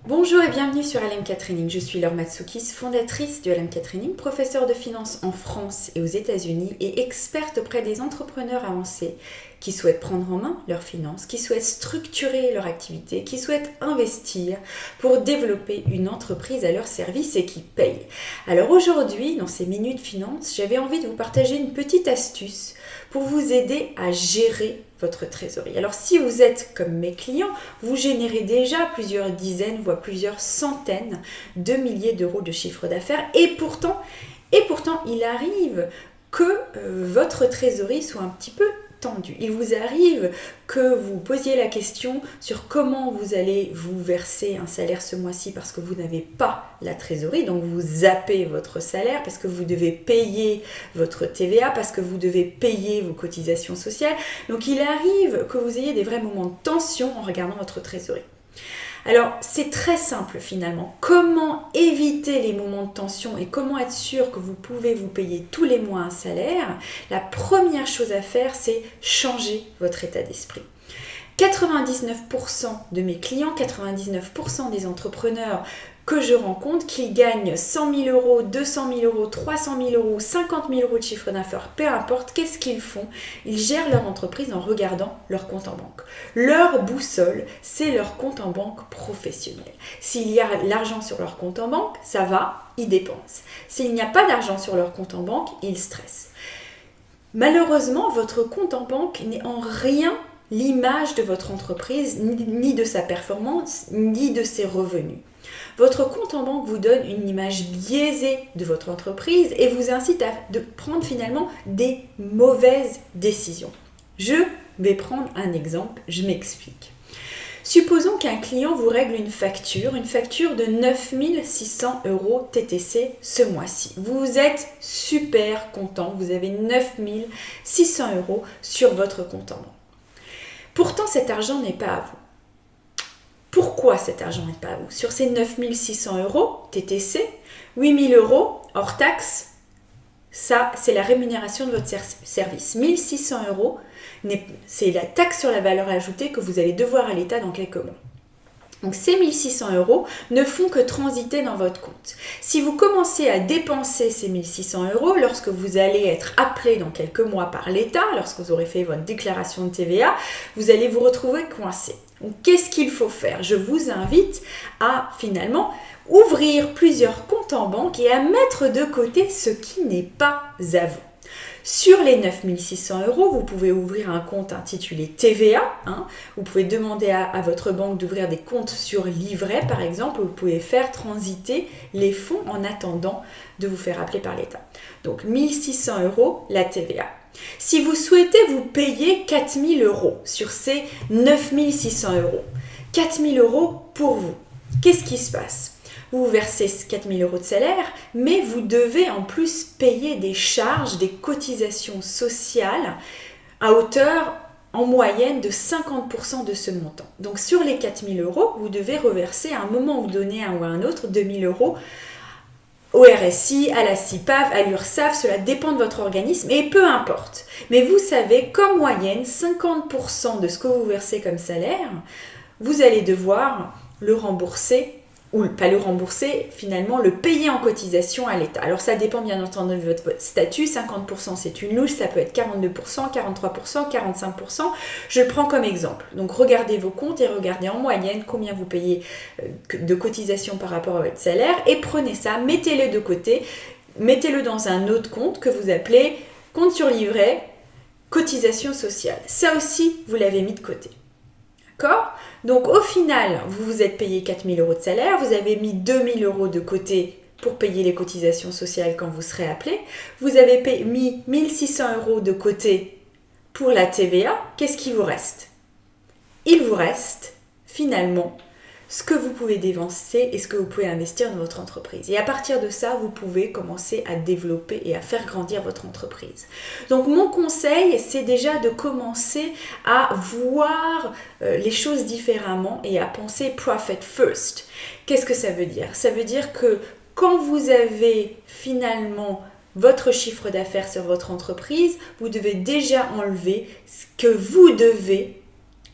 Bonjour et bienvenue sur LMK Training. Je suis Laure Matsoukis, fondatrice du LMK Training, professeure de finance en France et aux États-Unis et experte auprès des entrepreneurs avancés qui souhaitent prendre en main leurs finances, qui souhaitent structurer leur activité, qui souhaitent investir pour développer une entreprise à leur service et qui paye. Alors aujourd'hui, dans ces minutes finance, j'avais envie de vous partager une petite astuce pour vous aider à gérer votre trésorerie. Alors si vous êtes comme mes clients, vous générez déjà plusieurs dizaines, voire plusieurs centaines de milliers d'euros de chiffre d'affaires et pourtant, il arrive que votre trésorerie soit un petit peu tendue. Il vous arrive que vous posiez la question sur comment vous allez vous verser un salaire ce mois-ci parce que vous n'avez pas la trésorerie, donc vous zappez votre salaire parce que vous devez payer votre TVA, parce que vous devez payer vos cotisations sociales. Donc il arrive que vous ayez des vrais moments de tension en regardant votre trésorerie. Alors, c'est très simple finalement. Comment éviter les moments de tension et comment être sûr que vous pouvez vous payer tous les mois un salaire? La première chose à faire, c'est changer votre état d'esprit. 99% de mes clients, 99% des entrepreneurs que je rencontre, qu'ils gagnent 100 000 euros, 200 000 euros, 300 000 euros, 50 000 euros de chiffre d'affaires, peu importe, qu'est-ce qu'ils font? Ils gèrent leur entreprise en regardant leur compte en banque. Leur boussole, c'est leur compte en banque professionnel. S'il y a l'argent sur leur compte en banque, ça va, ils dépensent. S'il n'y a pas d'argent sur leur compte en banque, ils stressent. Malheureusement, votre compte en banque n'est en rien l'image de votre entreprise, ni de sa performance, ni de ses revenus. Votre compte en banque vous donne une image biaisée de votre entreprise et vous incite à prendre finalement des mauvaises décisions. Je vais prendre un exemple, je m'explique. Supposons qu'un client vous règle une facture de 9 600 euros TTC ce mois-ci. Vous êtes super content, vous avez 9 600 euros sur votre compte en banque. Pourtant, cet argent n'est pas à vous. Pourquoi cet argent n'est pas à vous? Sur ces 9 600 euros TTC, 8 000 euros hors taxe, ça c'est la rémunération de votre service. 1 600 euros, c'est la taxe sur la valeur ajoutée que vous allez devoir à l'État dans quelques mois. Donc ces 1 600 euros ne font que transiter dans votre compte. Si vous commencez à dépenser ces 1 600 euros lorsque vous allez être appelé dans quelques mois par l'État, lorsque vous aurez fait votre déclaration de TVA, vous allez vous retrouver coincé. Donc qu'est-ce qu'il faut faire? Je vous invite à finalement ouvrir plusieurs comptes en banque et à mettre de côté ce qui n'est pas à vous. Sur les 9 600 euros, vous pouvez ouvrir un compte intitulé TVA. Vous pouvez demander à votre banque d'ouvrir des comptes sur livret, par exemple. Vous pouvez faire transiter les fonds en attendant de vous faire appeler par l'État. Donc 1 600 euros, la TVA. Si vous souhaitez vous payer 4 000 euros sur ces 9 600 euros, 4 000 euros pour vous, qu'est-ce qui se passe? Vous versez 4 000 euros de salaire, mais vous devez en plus payer des charges, des cotisations sociales à hauteur en moyenne de 50% de ce montant. Donc sur les 4 000 euros, vous devez reverser à un moment donné ou à un autre 2 000 euros au RSI, à la CIPAV, à l'URSSAF, cela dépend de votre organisme et peu importe. Mais vous savez qu'en moyenne, 50% de ce que vous versez comme salaire, vous allez devoir le rembourser ou pas le rembourser, finalement le payer en cotisation à l'État. Alors ça dépend bien entendu de votre statut, 50% c'est une louche, ça peut être 42%, 43%, 45%, je le prends comme exemple. Donc regardez vos comptes et regardez en moyenne combien vous payez de cotisation par rapport à votre salaire et prenez ça, mettez-le de côté, mettez-le dans un autre compte que vous appelez compte sur livret, cotisation sociale. Ça aussi, vous l'avez mis de côté. D'accord? Donc au final, vous vous êtes payé 4 000 euros de salaire, vous avez mis 2 000 euros de côté pour payer les cotisations sociales quand vous serez appelé, vous avez mis 1 600 euros de côté pour la TVA, qu'est-ce qui vous reste? Il vous reste finalement ce que vous pouvez dépenser et ce que vous pouvez investir dans votre entreprise. Et à partir de ça, vous pouvez commencer à développer et à faire grandir votre entreprise. Donc mon conseil, c'est déjà de commencer à voir les choses différemment et à penser profit first. Qu'est-ce que ça veut dire? Ça veut dire que quand vous avez finalement votre chiffre d'affaires sur votre entreprise, vous devez déjà enlever ce que vous devez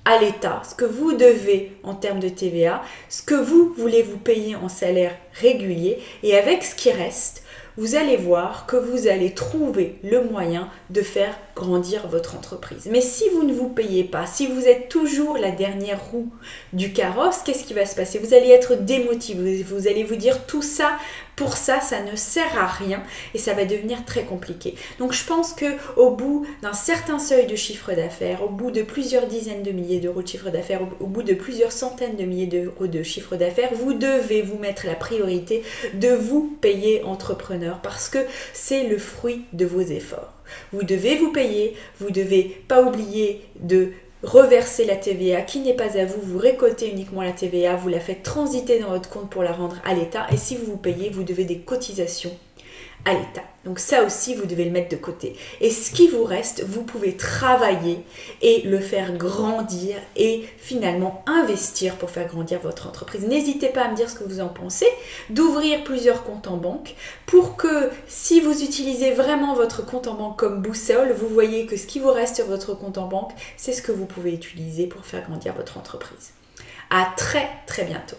à l'État, ce que vous devez en termes de TVA, ce que vous voulez vous payer en salaire régulier, et avec ce qui reste, vous allez voir que vous allez trouver le moyen de faire grandir votre entreprise. Mais si vous ne vous payez pas, si vous êtes toujours la dernière roue du carrosse, qu'est-ce qui va se passer? Vous allez être démotivé, vous allez vous dire tout ça, pour ça, ça ne sert à rien et ça va devenir très compliqué. Donc je pense qu'au bout d'un certain seuil de chiffre d'affaires, au bout de plusieurs dizaines de milliers d'euros de chiffre d'affaires, au bout de plusieurs centaines de milliers d'euros de chiffre d'affaires, vous devez vous mettre la priorité de vous payer entrepreneur parce que c'est le fruit de vos efforts. Vous devez vous payer, vous ne devez pas oublier de reverser la TVA qui n'est pas à vous, vous récoltez uniquement la TVA, vous la faites transiter dans votre compte pour la rendre à l'État et si vous vous payez, vous devez des cotisations à l'État. Donc ça aussi, vous devez le mettre de côté. Et ce qui vous reste, vous pouvez travailler et le faire grandir et finalement investir pour faire grandir votre entreprise. N'hésitez pas à me dire ce que vous en pensez, d'ouvrir plusieurs comptes en banque pour que si vous utilisez vraiment votre compte en banque comme boussole, vous voyez que ce qui vous reste sur votre compte en banque, c'est ce que vous pouvez utiliser pour faire grandir votre entreprise. À très très bientôt.